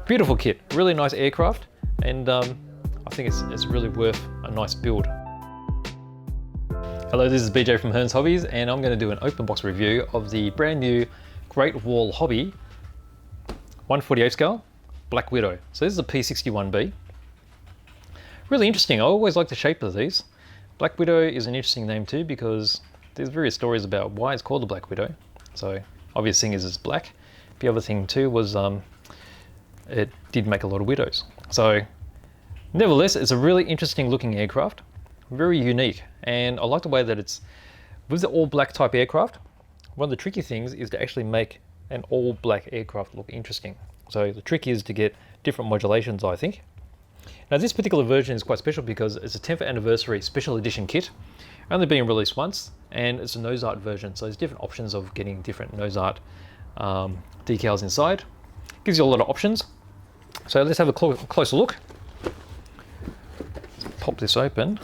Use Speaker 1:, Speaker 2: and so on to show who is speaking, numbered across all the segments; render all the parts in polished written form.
Speaker 1: Beautiful kit, really nice aircraft, and I think it's really worth a nice build. Hello, this is BJ from Hearns Hobbies, and I'm going to do an open box review of the brand new Great Wall Hobby 1/48 scale Black Widow. So this is a P-61B. Really interesting. I always like the shape of these. Black Widow is an interesting name too, because there's various stories about why it's called the Black Widow. So obvious thing is it's black. The other thing too was it did make a lot of widows. So nevertheless, it's a really interesting looking aircraft, very unique, and I like the way that it's with the all black type aircraft. One of the tricky things is to actually make an all black aircraft look interesting. So the trick is to get different modulations, I think. Now this particular version is quite special because it's a 10th anniversary special edition kit, only being released once, and it's a Noseart version. So there's different options of getting different Noseart decals inside. Gives you a lot of options. So let's have a closer look. Let's pop this open.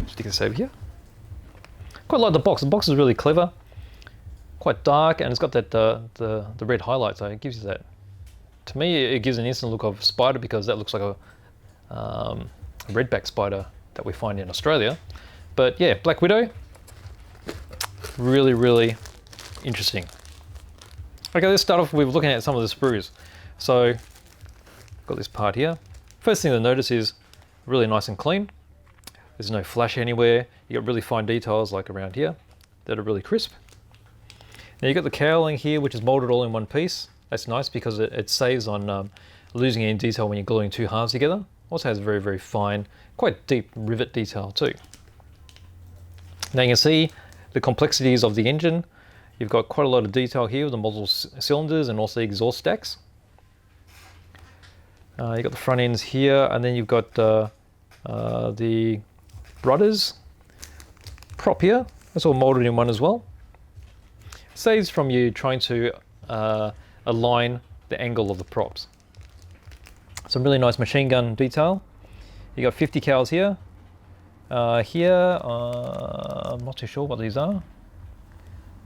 Speaker 1: Stick this over here. Quite like the box. The box is really clever, quite dark, and it's got that the red highlight. So it gives you that. To me, it gives an instant look of spider, because that looks like a redback spider that we find in Australia. But yeah, Black Widow, really interesting. Okay, let's start off with looking at some of the sprues. So, got this part here. First thing to notice is really nice and clean. There's no flash anywhere. You got really fine details like around here that are really crisp. Now you got the cowling here, which is molded all in one piece. That's nice because it saves on losing any detail when you're gluing two halves together. Also has very fine, quite deep rivet detail too. Now you can see the complexities of the engine. You've got quite a lot of detail here with the multiple cylinders and also the exhaust stacks. You've got the front ends here, and then you've got the rudders prop here. That's all molded in one as well. Saves from you trying to align the angle of the props. Some really nice machine gun detail. You got 50 cals here. Here, I'm not too sure what these are.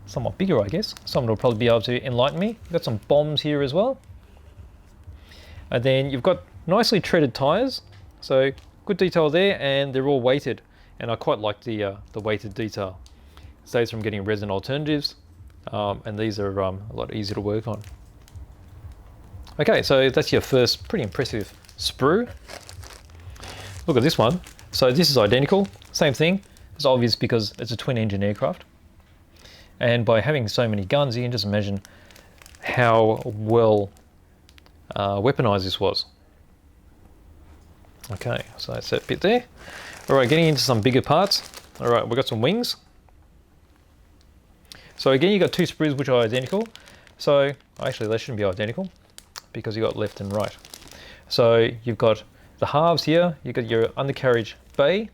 Speaker 1: Somewhat bigger, I guess. Someone will probably be able to enlighten me. You've got some bombs here as well. And then you've got nicely treaded tires. So good detail there, and they're all weighted. And I quite like the weighted detail. Saves from getting resin alternatives. And these are a lot easier to work on. Okay, so that's your first pretty impressive sprue. Look at this one. So this is identical, same thing. It's obvious because it's a twin engine aircraft. And by having so many guns, you can just imagine how well weaponized this was. Okay, so that's that bit there. All right, getting into some bigger parts. All right, we've got some wings. So again, you've got two sprues which are identical. So actually they shouldn't be identical because you've got left and right. So you've got the halves here, you've got your undercarriage bay,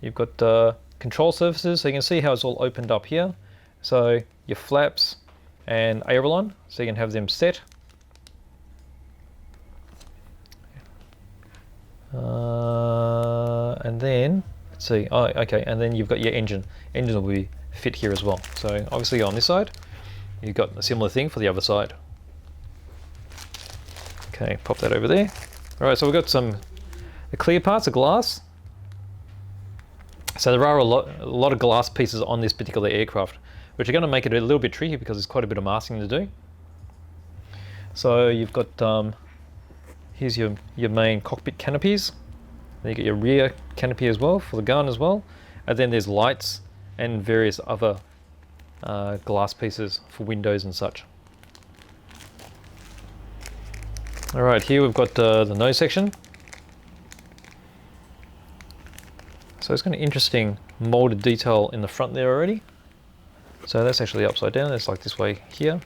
Speaker 1: you've got control surfaces, so you can see how it's all opened up here. So your flaps and aileron, so you can have them set. And then, let's see, oh, okay, and then you've got your engine. Engine will be fit here as well. So obviously on this side, you've got a similar thing for the other side. Okay, pop that over there. All right, so we've got the clear parts of glass. So there are a lot of glass pieces on this particular aircraft, which are going to make it a little bit tricky because there's quite a bit of masking to do. So you've got, here's your main cockpit canopies. Then you get your rear canopy as well for the gun as well. And then there's lights and various other glass pieces for windows and such. All right, here we've got the nose section. So it's got an interesting molded detail in the front there already. So that's actually upside down. It's like this way here.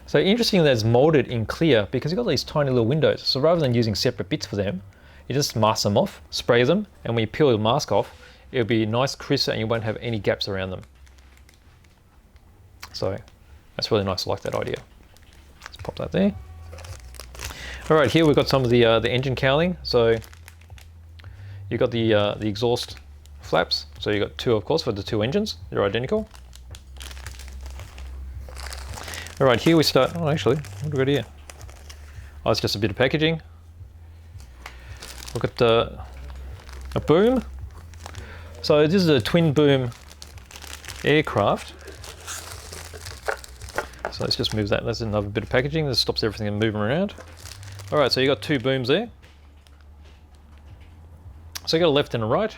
Speaker 1: So interesting that it's molded in clear because you've got these tiny little windows. So rather than using separate bits for them, you just mask them off, spray them, and when you peel the mask off, it'll be nice, crisp, and you won't have any gaps around them. So that's really nice. I like that idea. Let's pop that there. All right, here we've got some of the engine cowling. So you've got the exhaust flaps. So you've got two, of course, for the two engines. They're identical. All right, here we start. Oh, actually, what do we got here? Oh, it's just a bit of packaging. Look at a boom. So this is a twin boom aircraft. So let's just move that. That's another bit of packaging. This stops everything from moving around. All right, so you got two booms there. So you got a left and a right.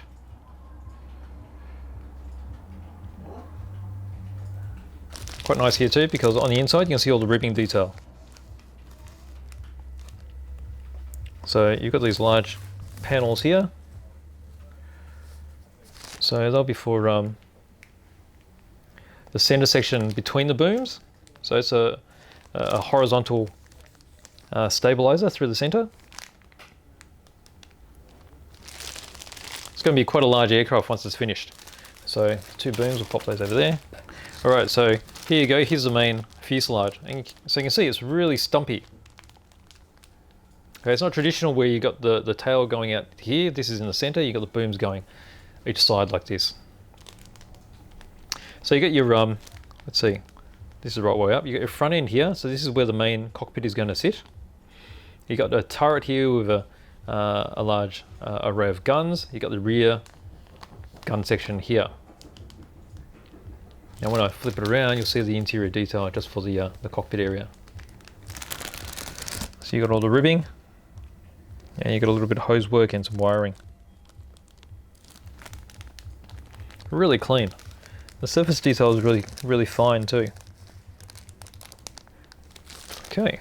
Speaker 1: Quite nice here too, because on the inside you can see all the ribbing detail. So you've got these large panels here. So they'll be for the center section between the booms. So it's a horizontal stabilizer through the center. It's going to be quite a large aircraft once it's finished. So two booms, we'll pop those over there. All right, so here you go. Here's the main fuselage. And so you can see it's really stumpy. Okay, it's not traditional where you got the tail going out here. This is in the center. You got the booms going each side like this. So you got your let's see, this is the right way up. You got your front end here. So this is where the main cockpit is going to sit. You got a turret here with a large array of guns. You got the rear gun section here. Now when I flip it around, you'll see the interior detail just for the cockpit area. So you got all the ribbing, and you got a little bit of hose work and some wiring. Really clean. The surface detail is really fine too. Okay.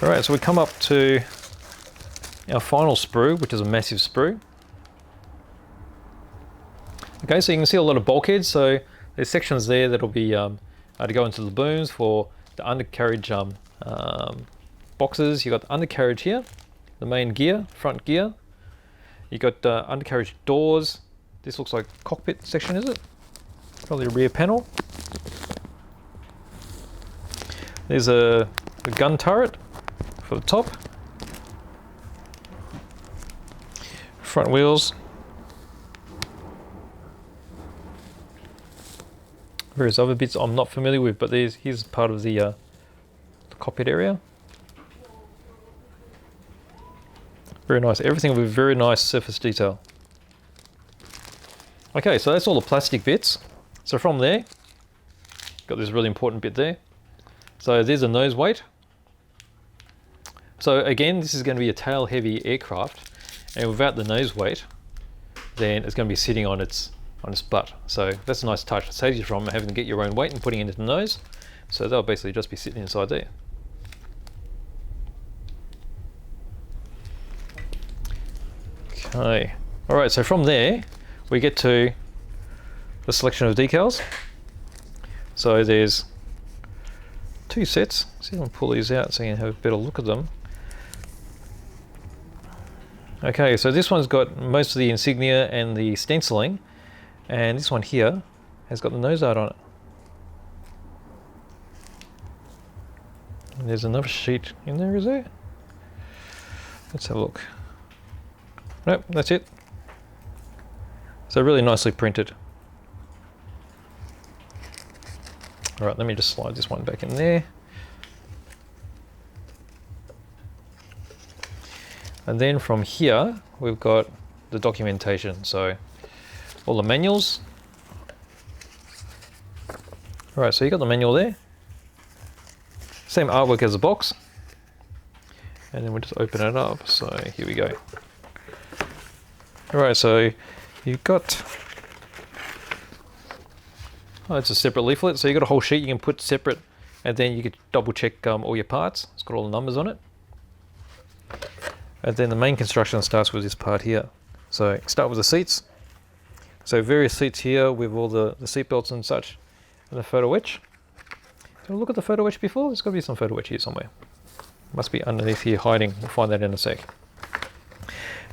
Speaker 1: All right, so we come up to our final sprue, which is a massive sprue. Okay, so you can see a lot of bulkheads. So there's sections there that'll be to go into the booms for the undercarriage boxes. You got the undercarriage here, the main gear, front gear. You got undercarriage doors. This looks like cockpit section, is it? Probably a rear panel. There's a gun turret for the top. Front wheels. Various other bits I'm not familiar with, but here's part of the cockpit area. Very nice. Everything with very nice surface detail. Okay, so that's all the plastic bits. So from there, got this really important bit there. So there's a nose weight. So again, this is going to be a tail heavy aircraft, and without the nose weight, then it's going to be sitting on its butt. So that's a nice touch. It saves you from having to get your own weight and putting it into the nose. So they'll basically just be sitting inside there. Okay. All right, so from there, we get to the selection of decals. So there's two sets. See if I can pull these out so you can have a better look at them. Okay, so this one's got most of the insignia and the stenciling, and this one here has got the Noseart on it. And there's another sheet in there, is there? Let's have a look. Nope, that's it. So really nicely printed. All right, let me just slide this one back in there. And then from here, we've got the documentation. So all the manuals. All right, so you got the manual there. Same artwork as the box. And then we'll just open it up. So here we go. All right, so you've got, oh, it's a separate leaflet. So you've got a whole sheet you can put separate, and then you could double check all your parts. It's got all the numbers on it. And then the main construction starts with this part here. So start with the seats. So various seats here with all the seat belts and such, and the photo etch. So look at the photo etch before. There's got to be some photo etch here somewhere. Must be underneath here hiding. We'll find that in a sec.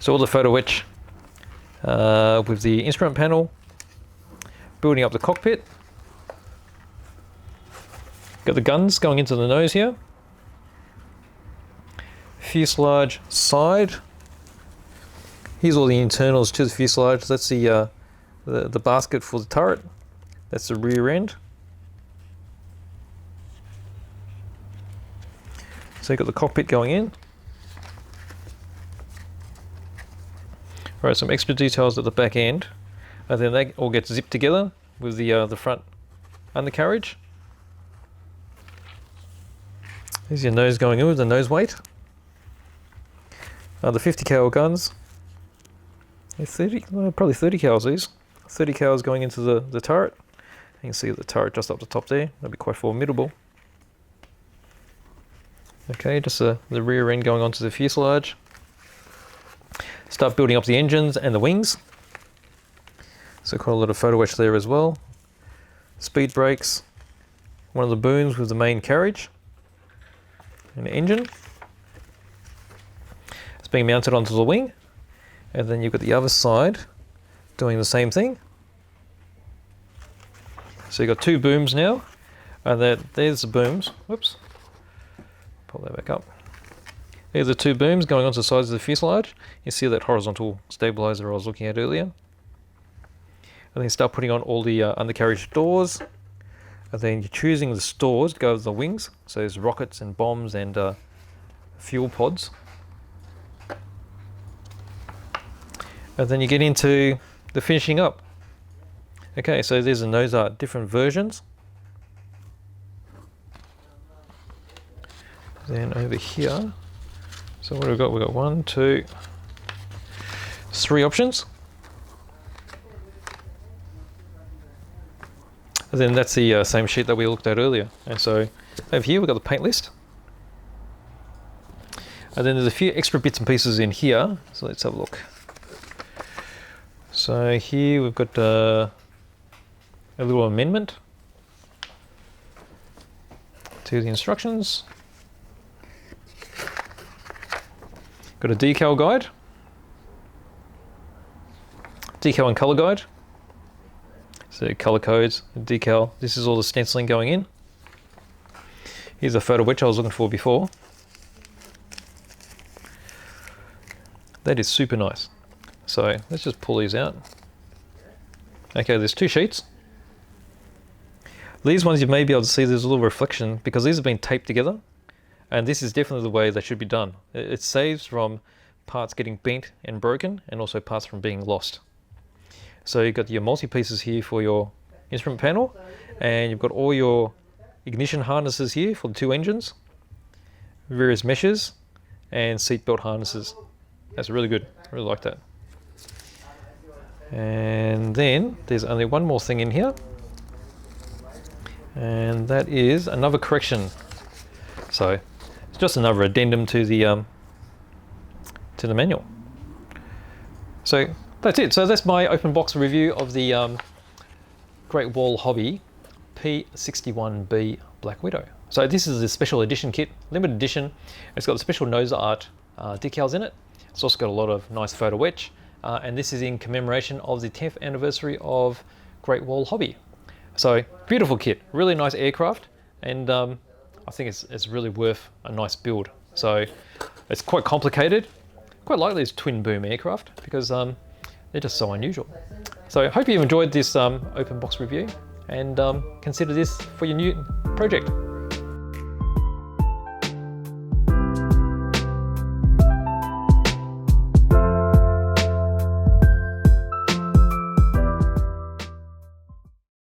Speaker 1: So all the photo etch with the instrument panel, building up the cockpit. Got the guns going into the nose here. Fuselage side. Here's all the internals to the fuselage. That's the basket for the turret. That's the rear end. So you've got the cockpit going in. Right, some extra details at the back end, and then they all get zipped together with the front undercarriage. There's your nose going in with the nose weight. The 50 cal guns. They're 30, probably 30 cals these. 30 cals going into the turret. You can see the turret just up the top there. That'd be quite formidable. Okay, just the rear end going onto the fuselage. Start building up the engines and the wings. So quite a lot of photo etch there as well. Speed brakes. One of the booms with the main carriage. And the engine. It's being mounted onto the wing. And then you've got the other side doing the same thing. So you've got two booms now. And there's the booms. Whoops. Pull that back up. There's the two booms going onto the sides of the fuselage. You see that horizontal stabilizer I was looking at earlier. And then you start putting on all the undercarriage doors. And then you're choosing the stores to go with the wings. So there's rockets and bombs and fuel pods. And then you get into the finishing up. Okay, so there's the Noseart different versions. Then over here, so what have we got? We've got 1, 2, 3 options. And then that's the same sheet that we looked at earlier. And so over here we've got the paint list. And then there's a few extra bits and pieces in here. So let's have a look. So here we've got a little amendment to the instructions. Got a decal guide, decal and color guide. So color codes, decal. This is all the stenciling going in. Here's a photo which I was looking for before. That is super nice. So let's just pull these out. Okay, there's 2 sheets. These ones you may be able to see there's a little reflection because these have been taped together. And this is definitely the way they should be done. It saves from parts getting bent and broken and also parts from being lost. So you've got your multi-pieces here for your instrument panel, and you've got all your ignition harnesses here for the 2 engines, various meshes, and seatbelt harnesses. That's really good. I really like that. And then there's only one more thing in here, and that is another correction. So it's just another addendum to the manual. So that's it. So that's my open box review of the Great Wall Hobby P-61B Black Widow. So this is a special edition kit, limited edition. It's got the special Noseart decals in it. It's also got a lot of nice photo etch, and this is in commemoration of the 10th anniversary of Great Wall Hobby. So beautiful kit, really nice aircraft, and I think it's really worth a nice build. So it's quite complicated. Quite like these twin boom aircraft because they're just so unusual. So I hope you enjoyed this open box review, and consider this for your new project.